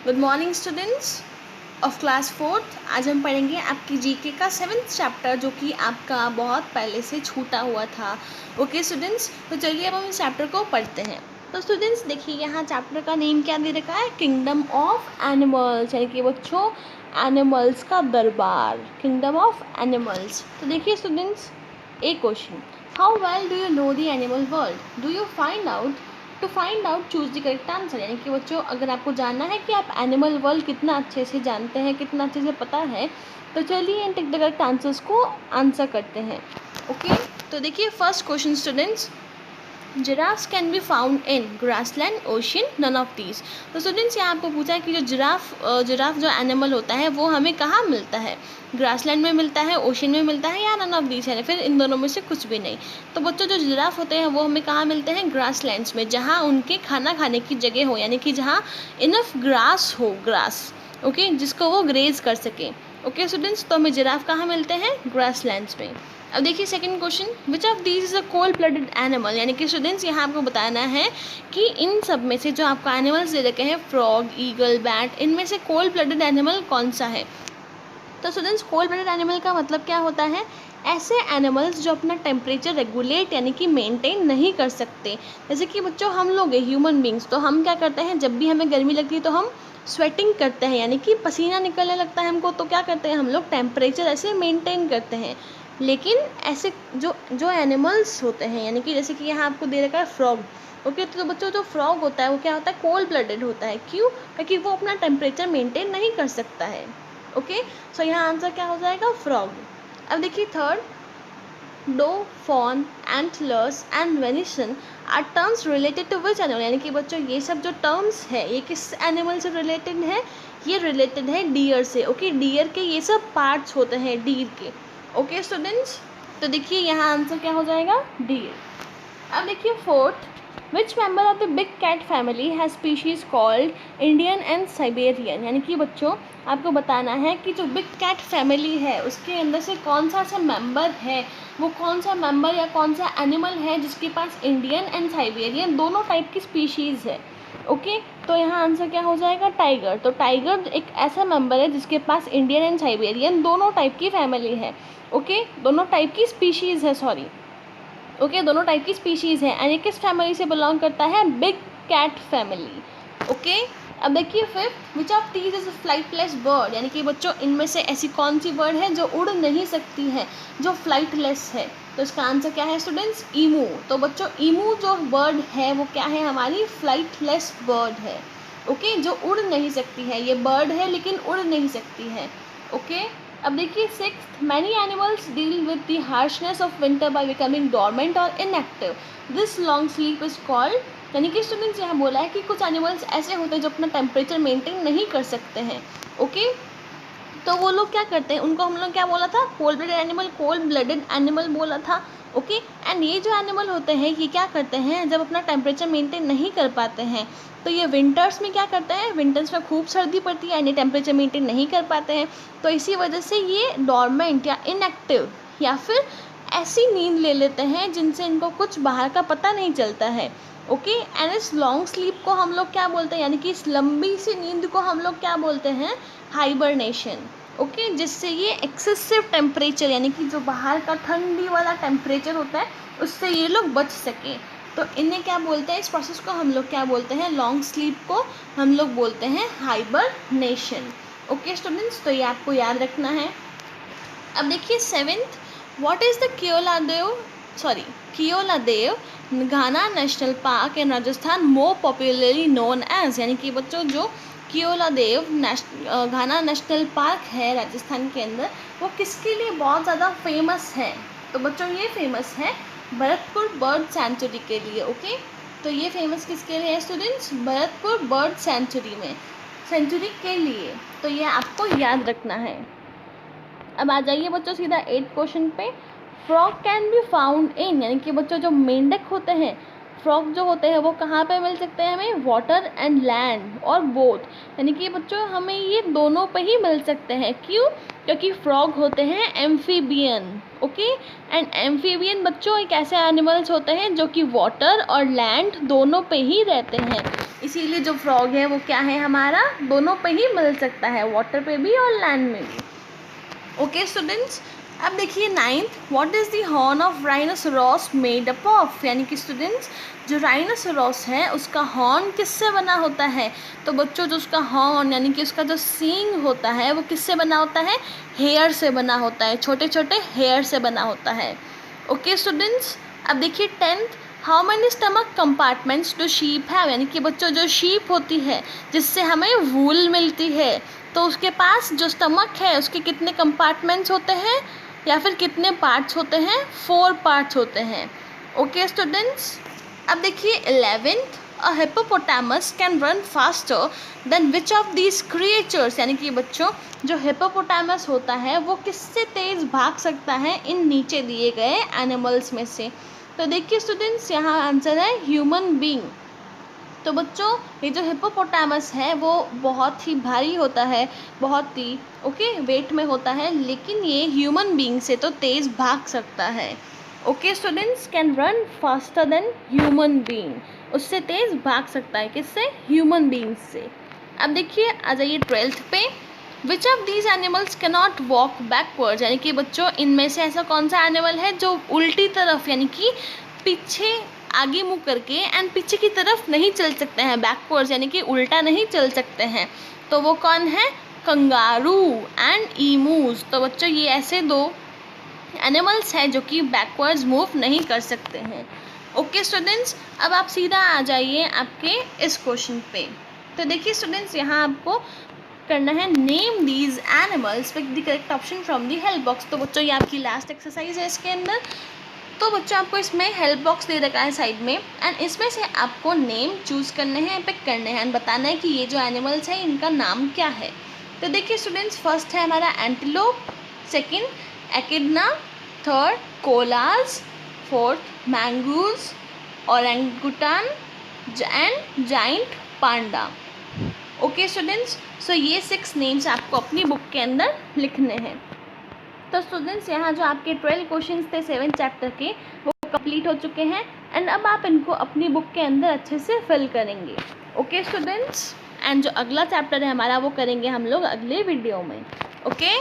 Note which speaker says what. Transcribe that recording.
Speaker 1: Good morning students of class fourth. आज हम पढ़ेंगे आपकी जीके का 7th चैप्टर, जो कि आपका बहुत पहले से छूटा हुआ था। ओके स्टूडेंट्स, तो चलिए अब हम इस चैप्टर को पढ़ते हैं। तो स्टूडेंट्स देखिए, यहाँ चैप्टर का नेम क्या दे रखा है, किंगडम ऑफ एनिमल्स, यानी कि बच्चों एनिमल्स का दरबार, किंगडम ऑफ एनिमल्स। तो देखिए स्टूडेंट्स, एक question, how well do you know the animal world, do you find out, to find out choose the correct answer. यानी कि बच्चों, अगर आपको जानना है कि आप एनिमल वर्ल्ड कितना अच्छे से जानते हैं, कितना अच्छे से पता है, तो चलिए इन टिक द करेक्ट आंसर्स को आंसर करते हैं। ओके, तो देखिए first question students, giraffes can be found in grassland, ocean, none of these. तो स्टूडेंट्स यहाँ आपको पूछा है कि जो जिराफ जो एनिमल होता है वो हमें कहाँ मिलता है, ग्रासलैंड में मिलता है, ओशियन में मिलता है, या नन ऑफ दीज है, फिर इन दोनों में से कुछ भी नहीं। तो बच्चों जो जिराफ होते हैं वो हमें कहाँ मिलते हैं, ग्रासलैंड्स में, जहाँ उनके खाना खाने की जगह हो, यानी कि जहाँ इनफ ग्रास हो, ग्रास, ओके, जिसको वो ग्रेज कर सकें। ओके स्टूडेंट्स, तो हमें जिराफ कहाँ मिलते हैं, ग्रासलैंड्स में। अब देखिए second question, which of these is a cold blooded animal. यानी कि स्टूडेंट्स यहाँ आपको बताना है कि इन सब में से जो आपको एनिमल्स दे रखे हैं, फ्रॉग, ईगल, बैट, इनमें से कोल्ड ब्लडेड एनिमल कौन सा है। तो स्टूडेंट्स, कोल्ड ब्लडेड एनिमल का मतलब क्या होता है, ऐसे एनिमल्स जो अपना टेम्परेचर रेगुलेट यानी कि मेंटेन नहीं कर सकते। जैसे कि बच्चों हम लोग हैं ह्यूमन बींग्स, तो हम क्या करते हैं, जब भी हमें गर्मी लगती है तो हम स्वेटिंग करते हैं, यानी कि पसीना निकलने लगता है हमको, तो क्या करते हैं हम लोग, टेम्परेचर ऐसे मेंटेन करते हैं। लेकिन ऐसे जो एनिमल्स होते हैं, यानी कि जैसे कि यहाँ आपको दे रखा है फ्रॉग। ओके, तो बच्चों जो फ्रॉग होता है वो क्या होता है, कोल्ड ब्लडेड होता है। क्यों, क्योंकि वो अपना टेम्परेचर मेंटेन नहीं कर सकता है। ओके, सो यहाँ आंसर क्या हो जाएगा, फ्रॉग। अब देखिए third, doe, fawn, antlers and venison are terms related to which animal. यानी कि बच्चों ये सब जो टर्म्स है ये किस एनिमल से रिलेटेड है, ये रिलेटेड है डियर से। ओके, डियर के ये सब पार्ट्स होते हैं डियर के। ओके स्टूडेंट्स, तो देखिए यहाँ आंसर क्या हो जाएगा, डियर। अब देखिए fourth, which member of the big cat family has species called Indian and Siberian. यानी कि बच्चों आपको बताना है कि जो बिग कैट फैमिली है उसके अंदर से कौन सा ऐसा मेंबर है, वो कौन सा मेंबर या कौन सा एनिमल है जिसके पास इंडियन एंड साइबेरियन दोनों टाइप की स्पीशीज़ है। ओके, तो यहाँ आंसर क्या हो जाएगा, टाइगर। तो टाइगर एक ऐसा मेंबर है जिसके पास इंडियन एंड साइबेरियन दोनों टाइप की फैमिली है। ओके, दोनों टाइप की स्पीशीज़ है, सॉरी। ओके, दोनों टाइप की स्पीशीज़ हैं, एंड किस फैमिली से बिलोंग करता है, बिग कैट फैमिली। ओके, अब देखिए fifth, which of these is flightless bird. यानी कि बच्चों इनमें से ऐसी कौन सी बर्ड है जो उड़ नहीं सकती है, जो फ्लाइटलेस है। तो इसका आंसर क्या है स्टूडेंट्स, ईमू। तो बच्चों ईमू जो बर्ड है वो क्या है, हमारी फ्लाइटलेस बर्ड है। ओके, जो उड़ नहीं सकती है, ये बर्ड है लेकिन उड़ नहीं सकती है। ओके, अब देखिए sixth, many animals deal with the harshness of winter by becoming dormant और inactive, this long sleep is called. यानी कि स्टूडेंट्स यहाँ बोला है कि कुछ एनिमल्स ऐसे होते हैं जो अपना टेम्परेचर मेंटेन नहीं कर सकते हैं। ओके, तो वो लोग क्या करते हैं, उनको हम लोग क्या बोला था, cold blooded animal, cold blooded animal बोला था। ओके, एंड ये जो एनिमल होते हैं ये क्या करते हैं, जब अपना टेम्परेचर मेंटेन नहीं कर पाते हैं तो ये विंटर्स में क्या करते हैं, विंटर्स में खूब सर्दी पड़ती है, यानी टेम्परेचर मेंटेन नहीं कर पाते हैं, तो इसी वजह से ये डॉर्मेंट या इनएक्टिव या फिर ऐसी नींद ले लेते हैं जिनसे इनको कुछ बाहर का पता नहीं चलता है। ओके, एंड इस लॉन्ग स्लीप को हम लोग क्या बोलते हैं, यानी कि इस लंबी सी नींद को हम लोग क्या बोलते हैं, हाइबरनेशन। ओके, जिससे ये एक्सेसिव टेम्परेचर यानी कि जो बाहर का ठंडी वाला टेम्परेचर होता है उससे ये लोग बच सकें, तो इन्हें क्या बोलते हैं, इस प्रोसेस को हम लोग क्या बोलते हैं, लॉन्ग स्लीप को हम लोग बोलते हैं हाइबरनेशन। ओके स्टूडेंट्स, तो ये आपको याद रखना है। अब देखिए seventh, what is the Keoladeo Ghana national park in Rajasthan more popularly known as. यानी कि बच्चों जो कियोलादेव घाना नेशनल पार्क है राजस्थान के अंदर, वो किसके लिए बहुत ज़्यादा फेमस है। तो बच्चों ये फेमस है भरतपुर बर्ड सेंचुरी के लिए। ओके, तो ये फेमस किसके लिए है स्टूडेंट्स, भरतपुर बर्ड सेंचुरी के लिए, तो ये आपको याद रखना है। अब आ जाइए बच्चों सीधा 8th क्वेश्चन पे, फ्रॉग कैन बी फाउंड इन। यानी कि बच्चों जो मेंढक होते हैं, फ्रॉग जो होते हैं वो कहाँ पे मिल सकते हैं हमें, वाटर एंड लैंड और बोथ, यानी कि बच्चों हमें ये दोनों पे ही मिल सकते हैं। क्यों? क्योंकि फ्रॉग होते हैं एम्फीबियन, ओके। एंड एम्फीबियन बच्चों एक ऐसे एनिमल्स होते हैं जो कि वाटर और लैंड दोनों पे ही रहते हैं, इसीलिए जो फ्रॉग है वो क्या है हमारा, दोनों पे ही मिल सकता है, वाटर पे भी और लैंड में भी। ओके स्टूडेंट्स, अब देखिए 9th, what is the horn of rhinoceros made up of, यानी कि स्टूडेंट्स जो राइनोसोरस है उसका हॉर्न किससे बना होता है? तो बच्चों जो उसका हॉर्न यानी कि उसका जो सींग होता है वो किससे बना होता है? हेयर से बना होता है, छोटे छोटे हेयर से बना होता है। ओके स्टूडेंट्स, अब देखिए 10th, how many stomach compartments do sheep have, यानी कि बच्चों जो शीप होती है जिससे हमें वूल मिलती है, तो उसके पास जो स्टमक है उसके कितने कंपार्टमेंट्स होते हैं या फिर कितने पार्ट्स होते हैं? 4 पार्ट्स होते हैं। ओके स्टूडेंट्स, अब देखिए 11th, a hippopotamus can run faster than which of these creatures, यानी कि बच्चों जो हिप्पोपोटामस होता है वो किससे तेज़ भाग सकता है इन नीचे दिए गए एनिमल्स में से? तो देखिए स्टूडेंट्स यहाँ आंसर है ह्यूमन बीइंग। तो बच्चों ये जो हिप्पोपोटामस है वो बहुत ही भारी होता है, बहुत ही ओके वेट में होता है, लेकिन ये ह्यूमन बीइंग से तो तेज़ भाग सकता है। Okay students, can run faster then human being, उससे तेज़ भाग सकता है, किससे? ह्यूमन बीइंग से। अब देखिए आ जाइए 12th पे, विच of these animals can not walk backwards, यानी कि बच्चों इनमें से ऐसा कौन सा एनिमल है जो उल्टी तरफ यानी कि पीछे आगे मुँह करके एंड पीछे की तरफ नहीं चल सकते हैं, बैकवर्ड्स यानी कि उल्टा नहीं चल सकते हैं? तो वो कौन है? Kangaroo and emus. तो बच्चों ये ऐसे दो एनिमल्स हैं जो कि बैकवर्ड्स मूव नहीं कर सकते हैं। ओके स्टूडेंट्स, अब आप सीधा आ जाइए आपके इस क्वेश्चन पे। तो देखिए स्टूडेंट्स यहाँ आपको करना है name these animals, pick the correct option from the help box. तो बच्चों ये आपकी लास्ट एक्सरसाइज है इसके अंदर। तो बच्चों आपको इसमें हेल्प बॉक्स दे रखा है साइड में, एंड इसमें से आपको नेम चूज़ करने हैं, पिक करने हैं एंड बताना है कि ये जो एनिमल्स हैं इनका नाम क्या है। तो देखिए स्टूडेंट्स, फर्स्ट है हमारा antelope, second echidna, third koalas, fourth mongoose, orangutan and giant panda. Okay students, so ये 6 नेम्स आपको अपनी बुक के अंदर लिखने हैं। तो स्टूडेंट्स यहाँ जो आपके 12 क्वेश्चंस थे 7th चैप्टर के वो कंप्लीट हो चुके हैं, एंड अब आप इनको अपनी बुक के अंदर अच्छे से फिल करेंगे। ओके स्टूडेंट्स, एंड जो अगला चैप्टर है हमारा वो करेंगे हम लोग अगले वीडियो में। ओके।